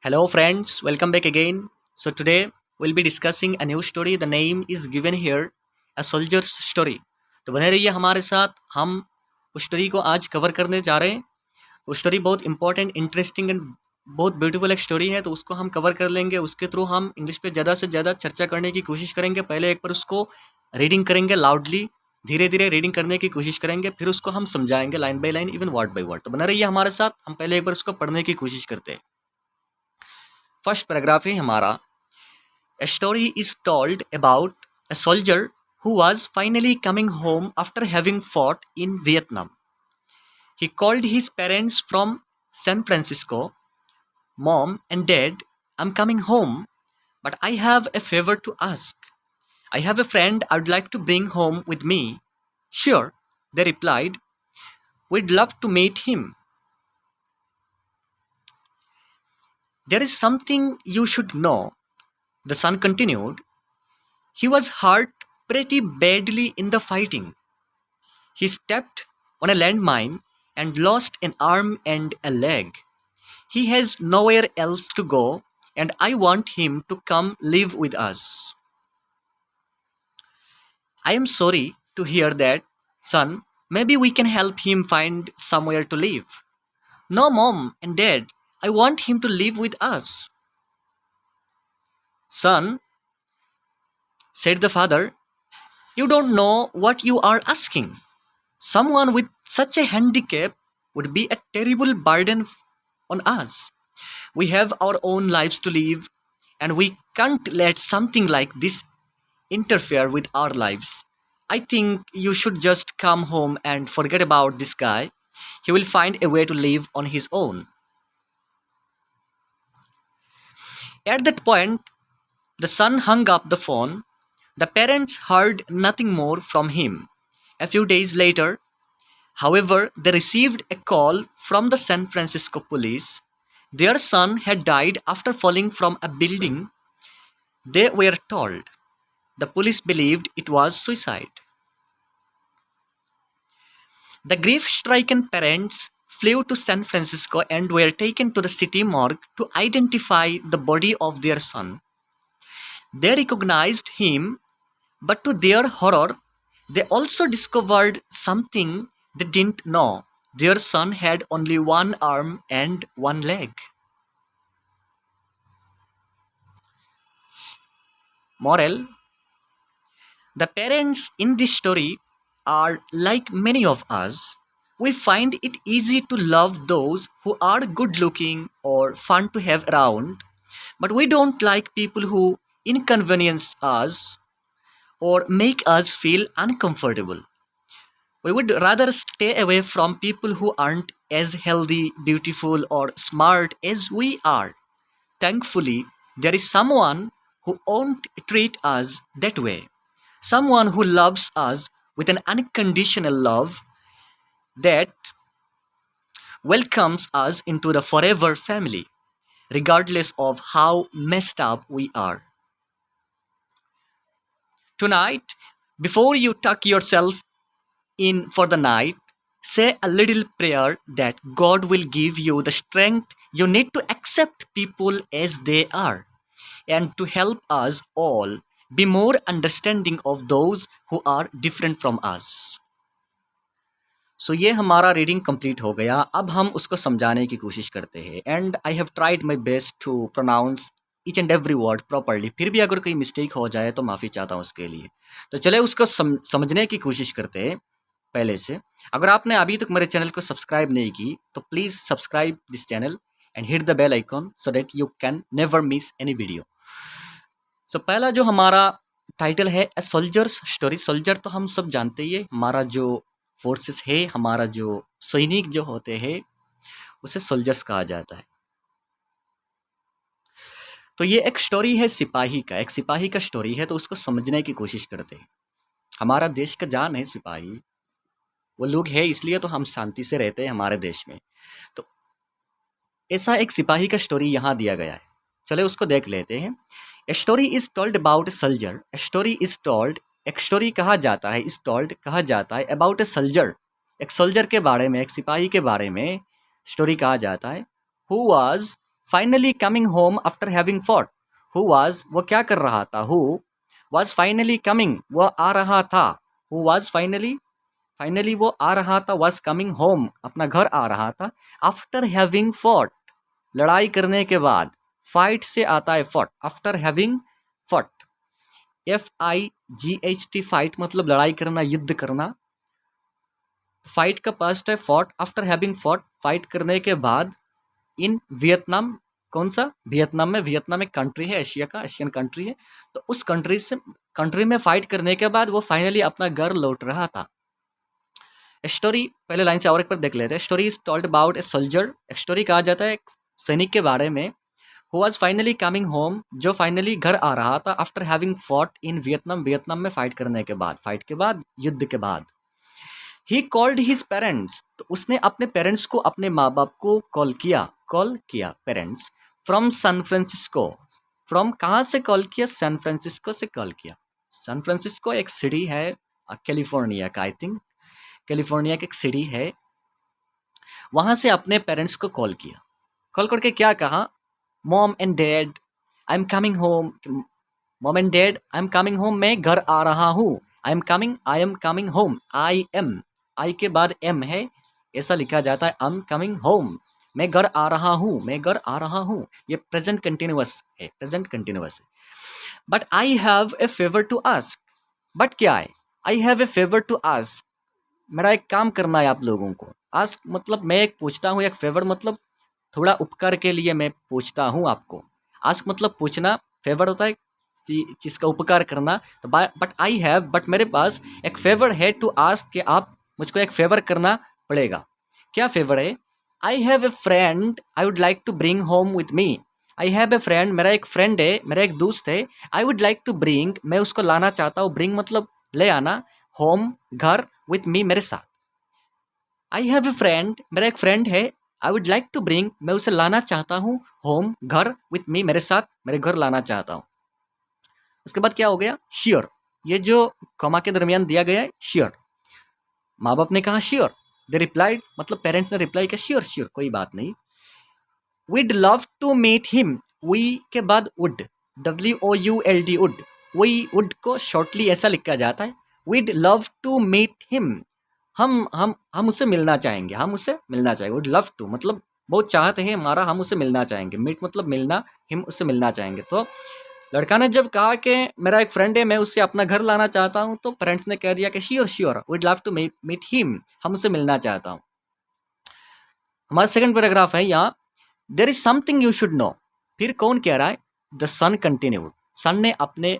Hello, friends. Welcome back again. So, today we'll be discussing a new story. The name is given here, A Soldier's Story. तो बने रहिए हमारे साथ. हम उस स्टोरी को आज कवर करने जा रहे हैं. वो स्टोरी बहुत इंपॉर्टेंट, इंटरेस्टिंग एंड बहुत ब्यूटीफुल एक स्टोरी है, तो उसको हम कवर कर लेंगे. उसके थ्रू हम इंग्लिश पे ज़्यादा से ज़्यादा चर्चा करने की कोशिश करेंगे. पहले एक बार उसको रीडिंग करेंगे लाउडली, धीरे धीरे रीडिंग करने की कोशिश करेंगे, फिर उसको हम समझाएंगे line by line, even word by word. तो बना रहिए हमारे साथ. हम पहले एक बार उसको पढ़ने की कोशिश करते हैं. फर्स्ट पैराग्राफ है हमारा. A story is told about a soldier who was finally coming home after having fought in Vietnam. He called his parents from San Francisco. Mom and Dad, I'm coming home, but I have a favor to ask. I have a friend I'd like to bring home with me. Sure, they replied. We'd love to meet him. There is something you should know, the son continued. He was hurt pretty badly in the fighting. He stepped on a landmine and lost an arm and a leg. He has nowhere else to go, and I want him to come live with us. I am sorry to hear that, son. Maybe we can help him find somewhere to live. No, mom and dad, I want him to live with us. Son, said the father, you don't know what you are asking. Someone with such a handicap would be a terrible burden on us. We have our own lives to live, and we can't let something like this interfere with our lives. I think you should just come home and forget about this guy. He will find a way to live on his own. At that point, the son hung up the phone. The parents heard nothing more from him. A few days later, however, they received a call from the San Francisco police. Their son had died after falling from a building, they were told. The police believed it was suicide. The grief-stricken parents flew to San Francisco and were taken to the city morgue to identify the body of their son. They recognized him, but to their horror, they also discovered something they didn't know. Their son had only one arm and one leg. Moral: the parents in this story are like many of us. We find it easy to love those who are good looking or fun to have around, but we don't like people who inconvenience us or make us feel uncomfortable. We would rather stay away from people who aren't as healthy, beautiful, or smart as we are. Thankfully, there is someone who won't treat us that way. Someone who loves us with an unconditional love that welcomes us into the forever family, regardless of how messed up we are. Tonight, before you tuck yourself in for the night, say a little prayer that God will give you the strength you need to accept people as they are and to help us all be more understanding of those who are different from us. सो ये हमारा reading complete हो गया. अब हम उसको समझाने की कोशिश करते हैं. And I have tried my best to pronounce each and every word properly. फिर भी अगर कोई मिस्टेक हो जाए तो माफ़ी चाहता हूँ उसके लिए. तो चले उसको समझने की कोशिश करते हैं पहले से. अगर आपने अभी तक मेरे चैनल को सब्सक्राइब नहीं की तो please subscribe this channel and hit the bell icon so that you can never miss any video. So पहला जो हमारा टाइटल है ए सोल्जर्स स्टोरी. सोल्जर तो हम सब जानते ही है, हमारा जो फोर्सेस है, हमारा जो सैनिक जो होते हैं उसे सोल्जर्स कहा जाता है. तो ये एक स्टोरी है सिपाही का, एक सिपाही का स्टोरी है. तो उसको समझने की कोशिश करते हैं. हमारा देश का जान है सिपाही, वो लोग है इसलिए तो हम शांति से रहते हैं हमारे देश में. तो ऐसा एक सिपाही का स्टोरी यहाँ दिया गया है. चले उसको देख लेते हैं. A story is told about a soldier. A story is told, एक स्टोरी कहा जाता है, इज टोल्ड कहा जाता है, अबाउट ए सोल्जर, एक सोल्जर के बारे में, एक सिपाही के बारे में स्टोरी कहा जाता है. Who was finally coming home after having fought. Who was, वो क्या कर रहा था, हु वाज फाइनली कमिंग, वो आ रहा था, हु वाज फाइनली, फाइनली वो आ रहा था, वाज कमिंग होम, अपना घर आ रहा था, आफ्टर हैविंग फॉट, लड़ाई करने के बाद, फाइट से आता है fought, after having fought, FIGHT, fight मतलब लड़ाई करना, युद्ध करना, फाइट का पास्ट है fought, after having fought, fight करने के बाद, इन वियतनाम, कौन सा, वियतनाम में, वियतनाम एक कंट्री है, एशिया का, एशियन कंट्री है, तो उस कंट्री में फाइट करने के बाद वो फाइनली अपना घर लौट रहा था। स्टोरी पहले लाइन से और एक पर देख लेते हैं। Story is told about a soldier, story कहा जाता है एक सैनिक के बारे में, who was finally coming home, जो फाइनली घर आ रहा था, after having fought in Vietnam, Vietnam में फाइट करने के बाद, फाइट के बाद, युद्ध के बाद। ही कॉल्ड हिज पेरेंट्स, तो उसने अपने पेरेंट्स को, अपने माँ बाप को कॉल किया parents, from San Francisco, from कहाँ से कॉल किया, सैन फ्रांसिस्को से कॉल किया। सैन फ्रांसिस्को एक सिटी है कैलिफोर्निया का, आई थिंक कैलिफोर्निया की एक सिटी है, वहाँ से अपने पेरेंट्स को कॉल किया, कॉल करके क्या कहा, mom and dad I am coming home, mom and dad I am coming home, मैं घर आ रहा हूँ, आई एम कमिंग होम, आई के बाद एम है, ऐसा लिखा जाता है, आई एम कमिंग होम, मैं घर आ रहा हूँ, मैं घर आ रहा हूँ, ये प्रेजेंट कंटिन्यूअस है, प्रेजेंट कंटिन्यूअस है। But I have a favour to ask, but क्या है, I have a favour to ask, मेरा एक काम करना है आप लोगों को, आस्क मतलब मैं एक पूछता हूँ, एक फेवर मतलब थोड़ा उपकार के लिए मैं पूछता हूँ आपको, आस्क मतलब पूछना, फेवर होता है चीज़ का उपकार करना, तो बट आई हैव, बट मेरे पास एक फेवर है टू आस्क, कि आप मुझको एक फेवर करना पड़ेगा। क्या फेवर है, I have a friend I would like to bring home with me, I have a friend, मेरा एक फ्रेंड है, मेरा एक दोस्त है, I would like to bring, मैं उसको लाना चाहता हूँ, ब्रिंग मतलब ले आना, होम घर, विथ मी मेरे साथ। आई हैव ए फ्रेंड, मेरा एक फ्रेंड है, I would like to bring, मैं उसे लाना चाहता हूँ, होम घर, विथ मी मेरे साथ, मेरे घर लाना चाहता हूँ। उसके बाद क्या हो गया, श्योर, ये जो कॉमा के दरमियान दिया गया है, श्योर, माँ बाप ने कहा श्योर, दे रिप्लाइड मतलब पेरेंट्स ने रिप्लाई किया श्योर श्योर, कोई बात नहीं। We'd love to meet him, we के बाद वुड, WOULD वुड, वुड को शॉर्टली ऐसा लिखा जाता है, we'd love to meet him, हम उससे मिलना चाहेंगे, हम उससे मिलना चाहेंगे, वुड लव टू मतलब बहुत चाहते हैं हमारा, हम उससे मिलना चाहेंगे, मीट मतलब मिलना, हिम उससे मिलना चाहेंगे। तो लड़का ने जब कहा कि मेरा एक फ्रेंड है, मैं उससे अपना घर लाना चाहता हूँ, तो पेरेंट्स ने कह दिया कि sure sure, we'd love to meet him, हम उससे मिलना चाहता हूँ। हमारा सेकंड पैराग्राफ है यहाँ, there is something you should know, फिर कौन कह रहा है, द सन कंटिन्यूड, सन ने अपने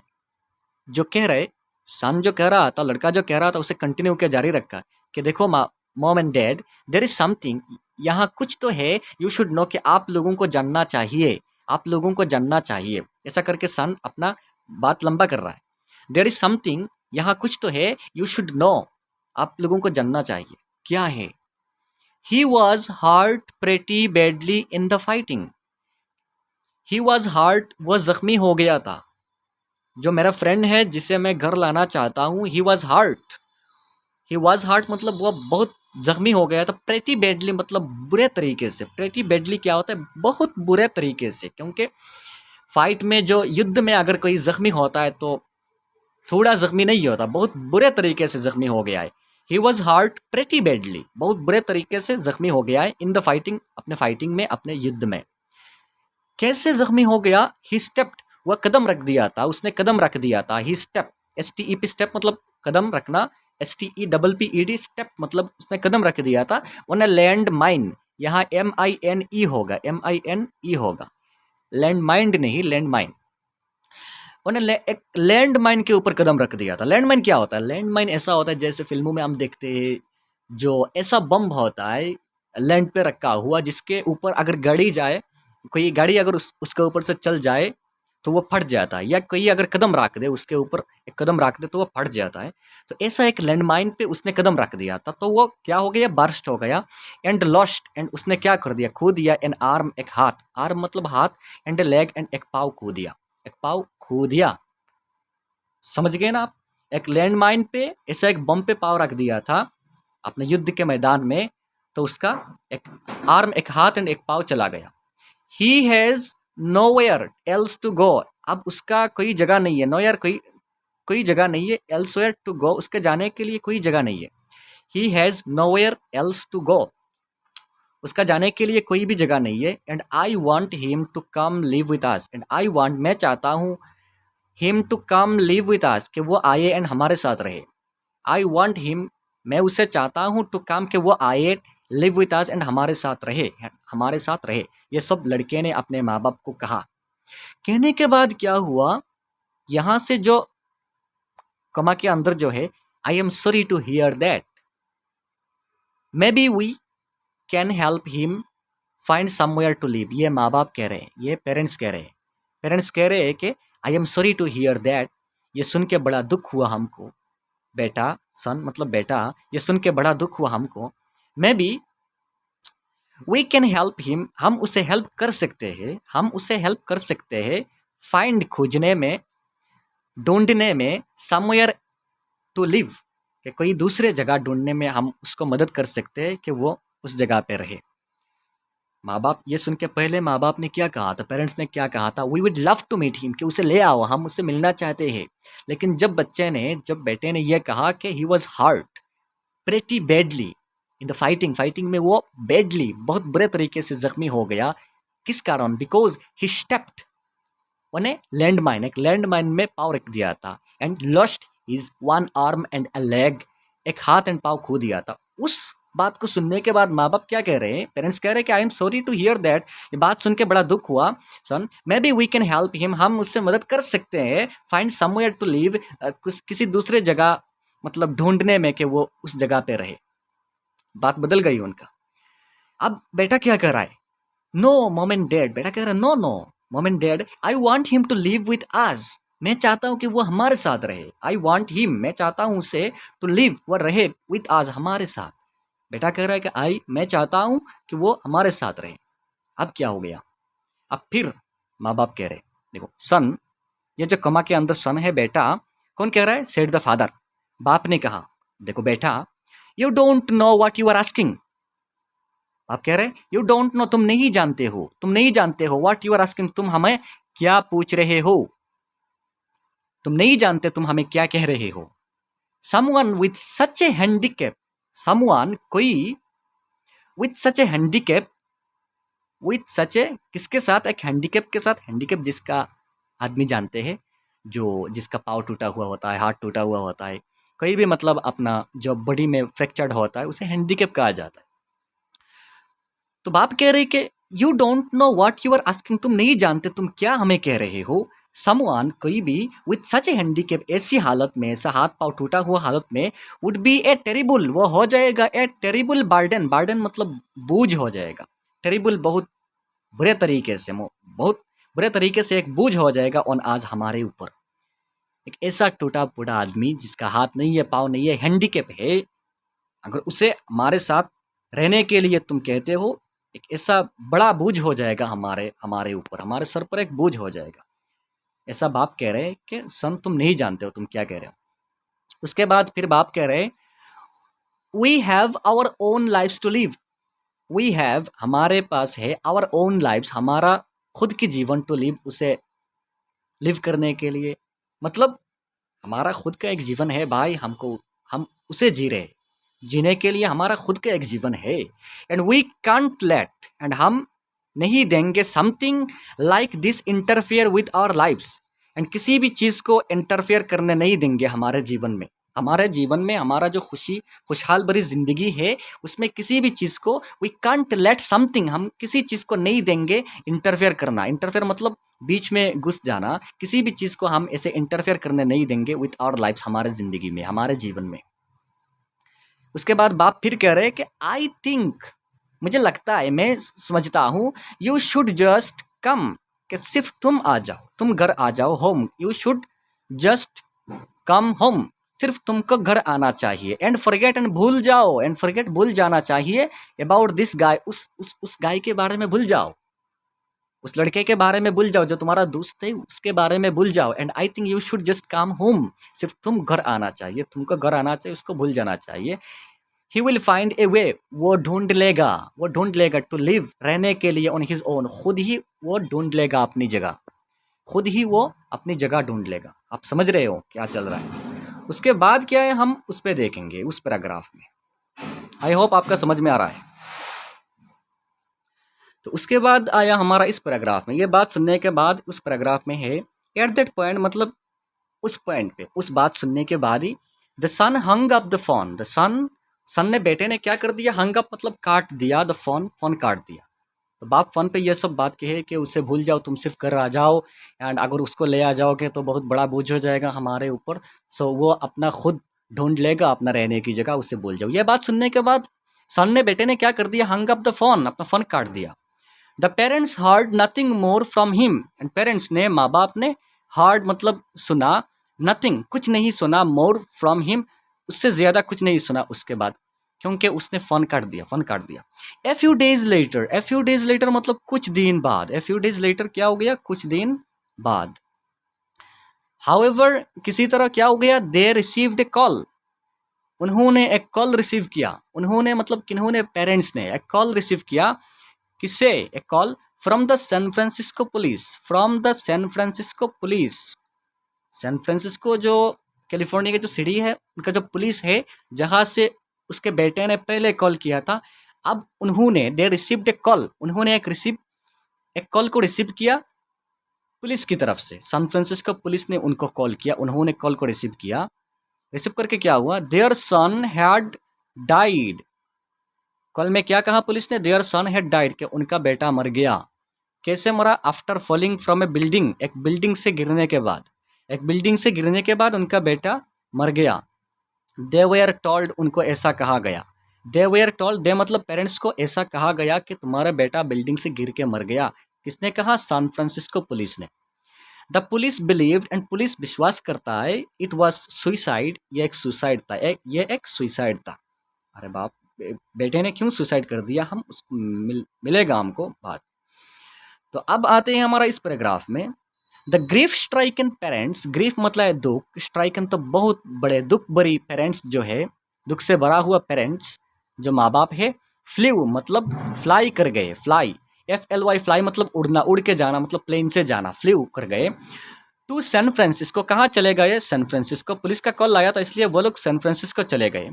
जो कह रहे, सन जो कह रहा था, लड़का जो कह रहा था, उसे कंटिन्यू किया, जारी रखा कि देखो mom and dad, there is something, यहाँ कुछ तो है, यू शुड नो कि आप लोगों को जानना चाहिए, आप लोगों को जानना चाहिए, ऐसा करके सन अपना बात लंबा कर रहा है। देयर इज समथिंग, यहाँ कुछ तो है, यू शुड नो, आप लोगों को जानना चाहिए, क्या है, he was hurt pretty badly in the fighting, he was hurt, वो जख्मी हो गया था, जो मेरा फ्रेंड है जिसे मैं घर लाना चाहता हूँ, ही वॉज हार्ट मतलब वो बहुत जख्मी हो गया था, प्रेटी बैडली मतलब बुरे तरीके से, प्रेटी बैडली क्या होता है, बहुत बुरे तरीके से, क्योंकि फाइट में जो युद्ध में अगर कोई जख्मी होता है तो थोड़ा जख्मी नहीं होता, बहुत बुरे तरीके से जख्मी हो गया है। He was heart pretty badly, बहुत बुरे तरीके से जख्मी हो गया है, इन द फाइटिंग, अपने फाइटिंग में, अपने युद्ध में। कैसे जख्मी हो गया, ही स्टेप्ड, वह कदम रख दिया था, उसने कदम रख दिया था, ही स्टेप, STEP स्टेप मतलब कदम रखना, STEPPED स्टेप मतलब उसने कदम रख दिया था, उन्हें लैंड माइन, यहाँ MINE होगा, MINE होगा, लैंड माइंड नहीं, लैंड माइन, उन्हें एक लैंड माइन के ऊपर कदम रख दिया था। लैंड माइन क्या होता है, लैंड माइन ऐसा होता है जैसे फिल्मों में हम देखते हैं, जो ऐसा बम होता है लैंड पे रखा हुआ, जिसके ऊपर अगर गाड़ी जाए, कोई गाड़ी अगर उसके ऊपर से चल जाए तो वो फट जाता है, या कोई अगर कदम रख दे उसके ऊपर, एक कदम रख दे तो वो फट जाता है। तो ऐसा एक लैंड माइन पे उसने कदम रख दिया था, तो वो क्या हो गया, बर्स्ट हो गया, एंड लॉस्ट, एंड उसने क्या कर दिया, खो दिया, एन आर्म एक हाथ, आर्म मतलब हाथ, एंड लेग एंड एक पाव खो दिया, एक पाव खो दिया, समझ गए ना आप। एक लैंड माइन पे ऐसा एक बम पे पाव रख दिया था अपने युद्ध के मैदान में, तो उसका एक आर्म, एक हाथ एंड एक पाव चला गया। He has nowhere else to go. अब उसका कोई जगह नहीं है, नोवेयर कोई जगह नहीं है, एल्सवेयर टू गो उसके जाने के लिए कोई जगह नहीं है। He has nowhere else to go, उसका जाने के लिए कोई भी जगह नहीं है। And I want him to come live with us, and I want मैं चाहता हूँ him to come live with us कि वो आए एंड हमारे साथ रहे। आई वॉन्ट हिम मैं उसे चाहता हूँ टू कम कि वो आए, लिव विथ अस एंड हमारे साथ रहे, हमारे साथ रहे। ये सब लड़के ने अपने माँ बाप को कहा। कहने के बाद क्या हुआ, यहाँ से जो कमा के अंदर जो है, I am sorry to hear that, maybe we can help him find somewhere to live. ये माँ बाप कह रहे हैं, ये पेरेंट्स कह रहे हैं। पेरेंट्स कह रहे हैं कि I am sorry to hear that, ये सुन के बड़ा दुख हुआ हमको बेटा, सन मतलब बेटा, ये सुन के बड़ा दुख हुआ हमको। Maybe we can help him, हम उसे हेल्प कर सकते हैं, हम उसे हेल्प कर सकते हैं फाइंड खोजने में, ढूंढने में, समवेयर टू लिव कि कोई दूसरे जगह ढूंढने में हम उसको मदद कर सकते हैं कि वो उस जगह पे रहे। माँ बाप ये सुन के पहले माँ बाप ने क्या कहा था, पेरेंट्स ने क्या कहा था, we would love to meet him कि उसे ले आओ, हम उससे मिलना चाहते हैं। लेकिन जब बेटे ने यह कहा कि he was hurt pretty badly in the fighting में वो बैडली बहुत बुरे तरीके से जख्मी हो गया। किस कारण, बिकॉज ही स्टेप्ड उन्हें लैंडमाइन, एक लैंडमाइन में पाँव रख दिया था, and lost his one arm and a leg, एक हाथ एंड पाँव खो दिया था। उस बात को सुनने के बाद माँ बाप क्या कह रहे हैं, पेरेंट्स कह रहे हैं कि I am sorry to hear that, ये बात सुन के बड़ा दुख हुआ son, maybe we can help him, हम उससे मदद कर सकते हैं, फाइंड समवेयर टू लिव, किसी दूसरे जगह मतलब ढूंढने में कि वो उस जगह पे रहे। बात बदल गई उनका। अब बेटा क्या कर रहा है, नो मॉम एंड डैड, बेटा कह रहा है no no mom and dad, I want him to live with us, मैं चाहता हूँ कि वो हमारे साथ रहे। आई वॉन्ट हिम, मैं चाहता हूँ उसे टू लिव, वो रहे विथ अस, हमारे साथ। बेटा कह रहा है कि मैं चाहता हूँ कि वो हमारे साथ रहे। अब क्या हो गया, अब फिर माँ बाप कह रहे, देखो सन, ये जो कमा के अंदर सन है बेटा, कौन कह रहा है, सेड द फादर, बाप ने कहा, देखो बेटा, you don't know what you are asking, आप कह रहे हैं यू डोंट नो, तुम नहीं जानते हो, तुम नहीं जानते हो, व्हाट यू आर आस्किंग, तुम हमें क्या पूछ रहे हो, तुम नहीं जानते तुम हमें क्या कह रहे हो। Someone with such a handicap, someone कोई, with such a handicap, with such a किसके साथ, एक हैंडीकैप के साथ, हैंडीकैप जिसका आदमी जानते हैं, जो जिसका पाँव टूटा हुआ होता है, हाथ टूटा हुआ होता है, कोई भी मतलब अपना जो बॉडी में फ्रैक्चर्ड होता है उसे हैंडीकैप कहा जाता है। तो बाप कह रहे कि you don't know what you are asking, तुम नहीं जानते तुम क्या हमें कह रहे हो। समवन कोई भी विथ सच ए हैंडीकैप, ऐसी हालत में, ऐसा हाथ पाँव टूटा हुआ हालत में, वुड बी ए टेरिबल, वो हो जाएगा ए टेरिबल बर्डन, बर्डन मतलब बोझ हो जाएगा, टेरिबल बहुत बुरे तरीके से, बहुत बुरे तरीके से एक बोझ हो जाएगा ऑन आज हमारे ऊपर। एक ऐसा टूटा फूटा आदमी जिसका हाथ नहीं है, पाँव नहीं है, हैंडीकैप है, अगर उसे हमारे साथ रहने के लिए तुम कहते हो, एक ऐसा बड़ा बोझ हो जाएगा हमारे ऊपर, हमारे सर पर एक बोझ हो जाएगा। ऐसा बाप कह रहे हैं कि सन तुम नहीं जानते हो तुम क्या कह रहे हो। उसके बाद फिर बाप कह रहे, we have our own lives to live, we have हमारे पास है, आवर ओन लाइव्स हमारा खुद की जीवन टू लिव, उसे लिव करने के लिए, मतलब हमारा खुद का एक जीवन है भाई, हम उसे जी रहे, जीने के लिए हमारा खुद का एक जीवन है। And we can't let, and हम नहीं देंगे something like this interfere with our lives, and किसी भी चीज़ को इंटरफेयर करने नहीं देंगे हमारे जीवन में। हमारे जीवन में हमारा जो खुशहाल भरी ज़िंदगी है उसमें किसी भी चीज़ को, वी कांट लेट समथिंग, हम किसी चीज़ को नहीं देंगे इंटरफेयर करना। इंटरफेयर मतलब बीच में घुस जाना, किसी भी चीज़ को हम ऐसे इंटरफेयर करने नहीं देंगे विथ आवर लाइफ्स, हमारे ज़िंदगी में, हमारे जीवन में। उसके बाद बाप फिर कह रहे हैं कि आई थिंक, मुझे लगता है, मैं समझता हूँ, यू शुड जस्ट कम, कि सिर्फ तुम आ जाओ, तुम घर आ जाओ, home, you should just come home, सिर्फ तुमको घर आना चाहिए, एंड फॉरगेट, एंड भूल जाओ, एंड फॉरगेट भूल जाना चाहिए, अबाउट दिस गाय, उस गाय के बारे में भूल जाओ, उस लड़के के बारे में भूल जाओ जो तुम्हारा दोस्त है, उसके बारे में भूल जाओ। And I think you should just come home, सिर्फ तुम घर आना चाहिए, तुमको घर आना चाहिए, उसको भूल जाना चाहिए। ही विल फाइंड ए वे, वो ढूंढ लेगा टू लिव, रहने के लिए, ऑन हिज ओन, खुद ही वो ढूंढ लेगा अपनी जगह, खुद ही वो अपनी जगह ढूंढ लेगा। आप समझ रहे हो क्या चल रहा है। उसके बाद क्या है हम उस पर देखेंगे उस पैराग्राफ में। आई होप आपका समझ में आ रहा है। तो उसके बाद आया हमारा इस पैराग्राफ में, ये बात सुनने के बाद उस पैराग्राफ में है एट दैट पॉइंट, मतलब उस पॉइंट पे, उस बात सुनने के बाद ही the son hung up the phone, the son ने, बेटे ने क्या कर दिया, हंग अप मतलब काट दिया, द फोन काट दिया। तो बाप फोन पे ये सब बात कहे कि उसे भूल जाओ, तुम सिर्फ घर आ जाओ, एंड अगर उसको ले आ जाओगे तो बहुत बड़ा बोझ हो जाएगा हमारे ऊपर, सो वो अपना खुद ढूंढ लेगा अपना रहने की जगह, उससे भूल जाओ। ये बात सुनने के बाद सन ने, बेटे ने क्या कर दिया, हंग अप द फोन, अपना फोन काट दिया। The parents heard nothing more from him, and parents ने, माँ बाप ने, हर्ड मतलब सुना, नथिंग कुछ नहीं सुना, मोर फ्रॉम हिम उससे ज़्यादा कुछ नहीं सुना उसके बाद, क्योंकि उसने फ़ोन काट दिया। ए फ्यू डेज लेटर मतलब कुछ दिन बाद, ए फ्यू डेज लेटर क्या हो गया, कुछ दिन बाद। हाउएवर किसी तरह क्या हो गया, दे रिसीव्ड ए कॉल, उन्होंने एक कॉल रिसीव किया, उन्होंने मतलब किन्होंने, पेरेंट्स ने एक कॉल रिसीव किया, किससे, एक call from the San Francisco police, from the San Francisco police, San Francisco जो कैलिफोर्निया की जो सिटी है, उनका जो पुलिस है, जहाँ से उसके बेटे ने पहले कॉल किया था, अब उन्होंने, दे रिसीव्ड ए कॉल, उन्होंने एक कॉल को रिसीव किया पुलिस की तरफ से, सैन फ्रांसिस्को पुलिस ने उनको कॉल किया, उन्होंने कॉल को रिसीव किया, रिसीव करके क्या हुआ, their son had died, call में क्या कहा पुलिस ने, देयर सन हैड डाइड, कि उनका बेटा मर गया। कैसे मरा, after falling from A building, एक बिल्डिंग से गिरने के बाद, एक बिल्डिंग से गिरने के बाद उनका बेटा मर गया। दे वेयर टोल्ड, उनको ऐसा कहा गया, दे वेयर टोल्ड, दे मतलब पेरेंट्स को ऐसा कहा गया कि तुम्हारा बेटा बिल्डिंग से गिर के मर गया। किसने कहा, सैन फ्रांसिस्को पुलिस ने। The police believed, and police विश्वास करता है, इट वॉज सुइसाइड, ये एक सुसाइड था, ये एक सुइसाइड था। अरे बाप, बेटे ने क्यों सुसाइड कर दिया, हम उसको मिलेगा हमको बात। तो अब आते हैं हमारा इस पैराग्राफ में, the grief stricken parents, grief मतलब है दुख, स्ट्राइकन तो बहुत बड़े दुख भरी, पेरेंट्स जो है दुख से भरा हुआ पेरेंट्स जो माँ बाप है, फ्लू मतलब फ्लाई कर गए, फ्लाई FLY फ्लाई मतलब उड़ना, उड़ के जाना, मतलब प्लेन से जाना, फ्लू कर गए, टू सैन फ्रांसिस्को, कहाँ चले गए, सैन फ्रांसिस्को, पुलिस का कॉल आया था इसलिए वो लोग सैन फ्रांसिस्को चले गए।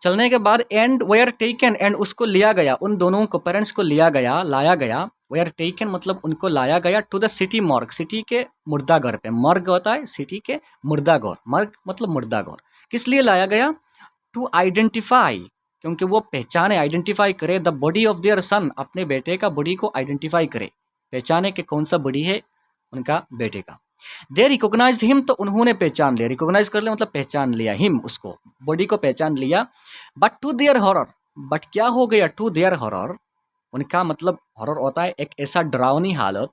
चलने के बाद एंड वेयर टेकन, एंड उसको लिया गया, उन दोनों को, पेरेंट्स को लाया गया, वेयर टेकन मतलब उनको लाया गया, to the city morgue, city के मुर्दाघर पे, मॉर्ग होता है सिटी के मुर्दाघर, मॉर्ग मतलब मुर्दाघर। किस लिए लाया गया, टू आइडेंटिफाई, क्योंकि वो पहचाने, आइडेंटिफाई करे, द बॉडी ऑफ देयर सन, अपने बेटे का बॉडी को आइडेंटिफाई करे, पहचाने कि कौन सा बॉडी है उनका बेटे का। दे रिकॉग्नाइज्ड हिम, तो उन्होंने पहचान लिया, रिकॉग्नाइज कर लिया मतलब पहचान लिया, हिम उसको, बॉडी को पहचान लिया। But to their horror, but क्या हो गया, टू देयर हॉरर, उनका मतलब हॉरर होता है एक ऐसा डरावनी हालत,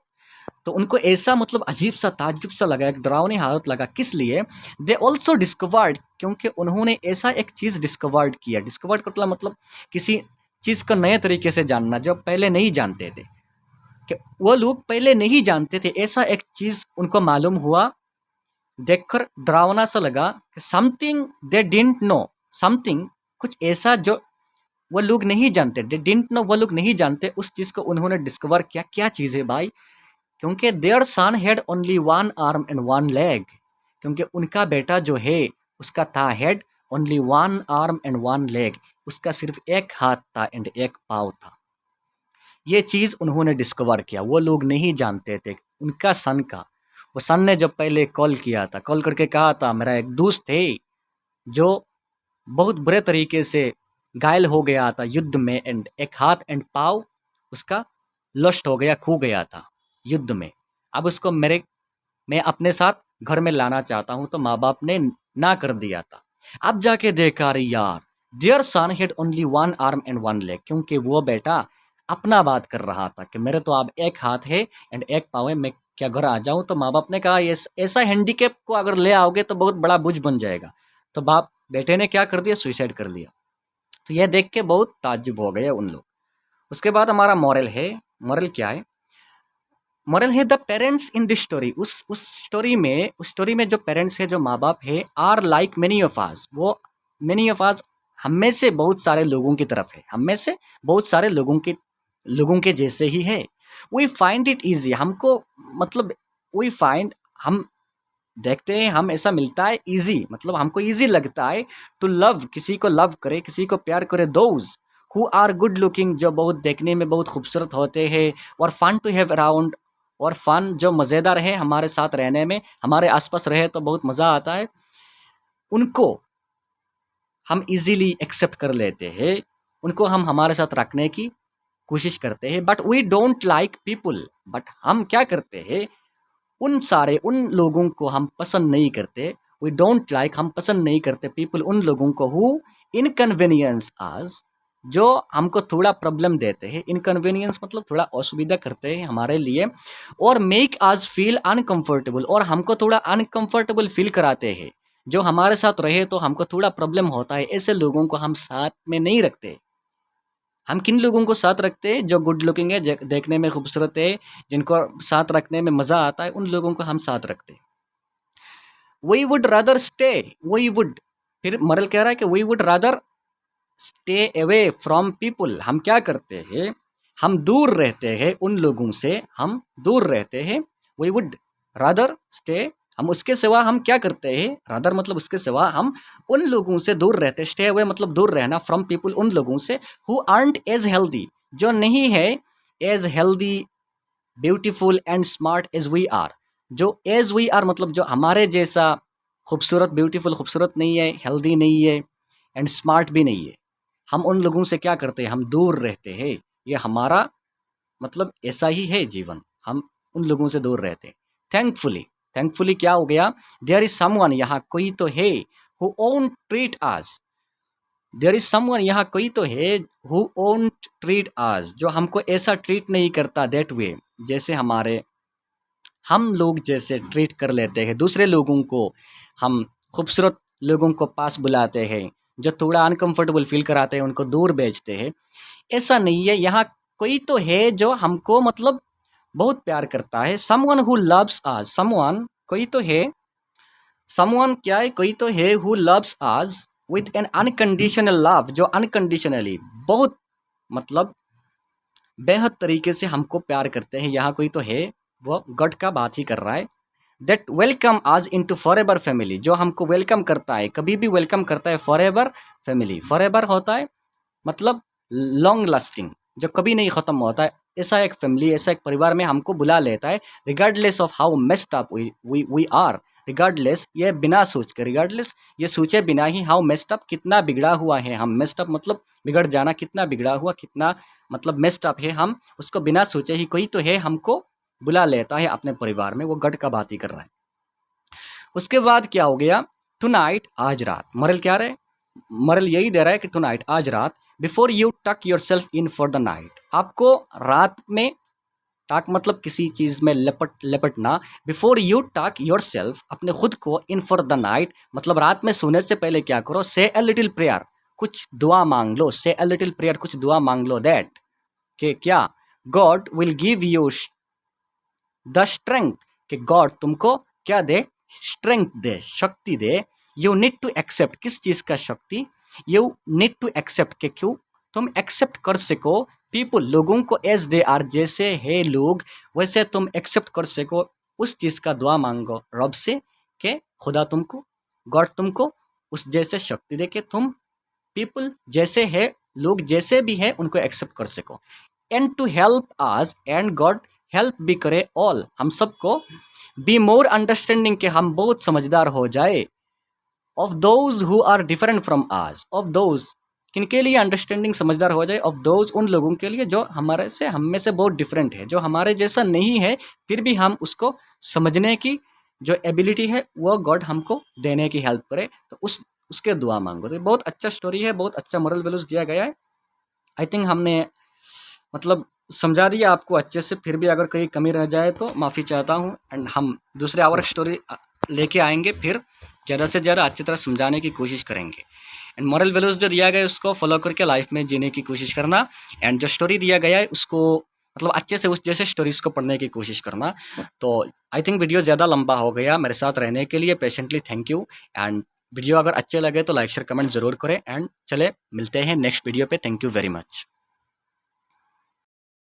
तो उनको ऐसा मतलब अजीब सा, ताज्जुब सा लगा, एक डरावनी हालत लगा। किस लिए, दे ऑल्सो डिस्कवर्ड, क्योंकि उन्होंने ऐसा एक चीज़ डिस्कवर्ड किया, डिस्कवर्ड मतलब किसी चीज़ को नए तरीके से जानना, जो पहले नहीं जानते थे, कि वो लोग पहले नहीं जानते थे, ऐसा एक चीज़ उनको मालूम हुआ, देखकर डरावना सा लगा कि something they didn't know, something कुछ ऐसा जो वो लोग नहीं जानते, दे डिडंट नो, वो लोग नहीं जानते, उस चीज़ को उन्होंने डिस्कवर किया। क्या चीज़ है भाई, क्योंकि their son had only one arm and one leg, क्योंकि उनका बेटा जो है उसका था head, only one arm and one leg, उसका सिर्फ एक हाथ था एंड एक पाँव था। ये चीज़ उन्होंने डिस्कवर किया, वो लोग नहीं जानते थे उनका सन का। वो सन ने जब पहले कॉल किया था, कॉल करके कहा था, मेरा एक दोस्त है जो बहुत बुरे तरीके से घायल हो गया था युद्ध में, एंड एक हाथ एंड पाँव उसका लॉस्ट हो गया, खो गया था युद्ध में, अब उसको मैं अपने साथ घर में लाना चाहता हूँ, तो माँ बाप ने ना कर दिया था। अब जाके देखा, अरे यार, their son had only one arm and one leg, क्योंकि वो बेटा अपना बात कर रहा था कि मेरे तो अब एक हाथ है एंड एक पाँव है, मैं क्या घर आ जाऊँ। तो माँ बाप ने कहा, ये ऐसा हैंडीकेप को अगर ले आओगे तो बहुत बड़ा बोझ बन जाएगा। तो बेटे ने क्या कर दिया, सुइसाइड कर लिया। तो यह देख के बहुत ताज्जुब हो गए उन लोग। उसके बाद हमारा मॉरल है, मॉरल क्या है, मॉरल है the parents in this story, उस स्टोरी में जो पेरेंट्स है, जो माँ बाप है, are like many of us, वो मेनी ऑफ अस, हम में से बहुत सारे लोगों की तरफ है, हम में से बहुत सारे लोगों के जैसे ही है। वी फाइंड इट ईजी, हमको मतलब वी फाइंड, हम देखते हैं, हम ऐसा मिलता है ईजी, मतलब हमको ईजी लगता है टू लव, किसी को लव करे, किसी को प्यार करे, those who are good looking, जो बहुत देखने में बहुत खूबसूरत होते हैं, और फन टू हैव अराउंड, और फन जो मज़ेदार है हमारे साथ रहने में, हमारे आसपास रहे तो बहुत मज़ा आता है, उनको हम इजीली एक्सेप्ट कर लेते हैं, उनको हम हमारे साथ रखने की कोशिश करते हैं। But we don't like people, but हम क्या करते हैं, उन लोगों को हम पसंद नहीं करते। वी डोंट लाइक, हम पसंद नहीं करते पीपल, उन लोगों को हु इनकन्वीनियंस अस, जो हमको थोड़ा प्रॉब्लम देते हैं। इनकन्वीनियंस मतलब थोड़ा असुविधा करते हैं हमारे लिए, और मेक अस फील अनकंफर्टेबल, और हमको थोड़ा अनकंफर्टेबल फील कराते हैं। जो हमारे साथ रहे तो हमको थोड़ा प्रॉब्लम होता है, ऐसे लोगों को हम साथ में नहीं रखते। हम किन लोगों को साथ रखते हैं, जो गुड लुकिंग है, देखने में खूबसूरत है, जिनको साथ रखने में मज़ा आता है, उन लोगों को हम साथ रखते हैं। We would rather stay, we would, फिर मरल कह रहा है कि we would rather stay away from people, हम क्या करते हैं, हम दूर रहते हैं उन लोगों से, हम दूर रहते हैं। वी वुड रादर स्टे, हम उसके सिवा हम क्या करते हैं, रादर मतलब उसके सिवा हम उन लोगों से दूर रहते हैं, स्टे अवे मतलब दूर रहना, फ्रॉम पीपल उन लोगों से, हु आर्ट एज हेल्दी, जो नहीं है as healthy, beautiful and smart as we are, जो एज वी आर मतलब जो हमारे जैसा खूबसूरत, ब्यूटीफुल खूबसूरत नहीं है, हेल्दी नहीं है, एंड स्मार्ट भी नहीं है। हम उन लोगों से क्या करते हैं, हम दूर रहते हैं। ये हमारा मतलब ऐसा ही है जीवन, हम उन लोगों से दूर रहते हैं। थैंकफुली, थैंकफुली क्या हो गया, देयर इज समवन, यहाँ कोई तो है, who won't treat us, there is someone, यहाँ कोई तो है, हु ओंट ट्रीट अस, जो हमको ऐसा ट्रीट नहीं करता, दैट वे, जैसे हम लोग जैसे ट्रीट कर लेते हैं दूसरे लोगों को, हम खूबसूरत लोगों को पास बुलाते हैं, जो थोड़ा अनकंफर्टेबल फील कराते हैं उनको दूर भेजते हैं। ऐसा नहीं है, यहाँ कोई तो है जो हमको मतलब बहुत प्यार करता है। Someone who loves us, someone कोई तो है, समवन क्या है, कोई तो है, who loves us with N unconditional love, जो अनकंडीशनली बहुत मतलब बेहद तरीके से हमको प्यार करते हैं। यहाँ कोई तो है, वो गॉड का बात ही कर रहा है। दैट वेलकम आज इन टू फॉर एवर फैमिली, जो हमको वेलकम करता है, कभी भी वेलकम करता है, for ever family, for ever होता है मतलब लॉन्ग लास्टिंग, जो कभी नहीं ख़त्म होता है, ऐसा एक फैमिली, ऐसा एक परिवार में हमको बुला लेता है, regardless of how messed up we are, regardless, ये बिना सोच के, रिगार्डलेस ये सोचे बिना ही, हाउ मेस्ड अप कितना बिगड़ा हुआ है हम, मेस्ड अप मतलब बिगड़ जाना, कितना बिगड़ा हुआ, कितना मतलब मेस्ड अप है हम, उसको बिना सोचे ही कोई तो है हमको बुला लेता है अपने परिवार में, वो गढ़ का बात ही कर रहा है। उसके बाद क्या हो गया, टुनाइट आज रात, मरल क्या रहे, मरल यही दे रहा है कि टुनाइट आज रात, before you tuck yourself in for the night, आपको रात में, टाक मतलब किसी चीज़ में लपटना, before you tuck yourself अपने खुद को, इन फॉर द नाइट मतलब रात में सोने से पहले क्या करो, से अ लिटिल प्रेयर, कुछ दुआ मांग लो, से अ लिटिल प्रेयर कुछ दुआ मांग लो, दैट कि क्या, God will give you the strength, कि गॉड तुमको क्या दे, स्ट्रेंथ दे, शक्ति दे। यू नीड टू एक्सेप्ट, किस चीज़ का शक्ति, यू नीड टू एक्सेप्ट, के क्यों तुम एक्सेप्ट कर सको पीपल लोगों को, एज दे आर जैसे है लोग वैसे तुम एक्सेप्ट कर सको, उस चीज़ का दुआ मांगो रब से, कि खुदा तुमको, गॉड तुमको उस जैसे शक्ति दे कि तुम पीपल जैसे है, लोग जैसे भी है उनको एक्सेप्ट कर सको। And to help us, and God help भी करे ऑल, हम सबको, बी मोर अंडरस्टैंडिंग, के हम बहुत समझदार हो जाए, of those who are different from us, of those किनके लिए अंडरस्टैंडिंग समझदार हो जाए, ऑफ दोज उन लोगों के लिए जो हमारे से, हम में से बहुत डिफरेंट है, जो हमारे जैसा नहीं है फिर भी हम उसको समझने की जो एबिलिटी है वो गॉड हमको देने की हेल्प करे, तो उसके दुआ मांगो। तो बहुत अच्छा स्टोरी है, बहुत अच्छा मोरल वैल्यूज दिया गया है। आई थिंक हमने मतलब समझा दिया आपको अच्छे से, फिर भी अगर कहीं कमी रह जाए तो माफ़ी चाहता हूँ, एंड हम दूसरे और स्टोरी लेके आएंगे, फिर ज़्यादा से ज़्यादा अच्छी तरह समझाने की कोशिश करेंगे। एंड मॉरल वैल्यूज़ जो दिया गया है उसको फॉलो करके लाइफ में जीने की कोशिश करना, एंड जो स्टोरी दिया गया है उसको मतलब अच्छे से उस जैसे स्टोरीज़ को पढ़ने की कोशिश करना। तो आई थिंक वीडियो ज़्यादा लंबा हो गया, मेरे साथ रहने के लिए patiently thank you, and video अगर अच्छे लगे तो लाइक शेयर कमेंट ज़रूर करें एंड चले मिलते हैं नेक्स्ट वीडियो पे। Thank you very much.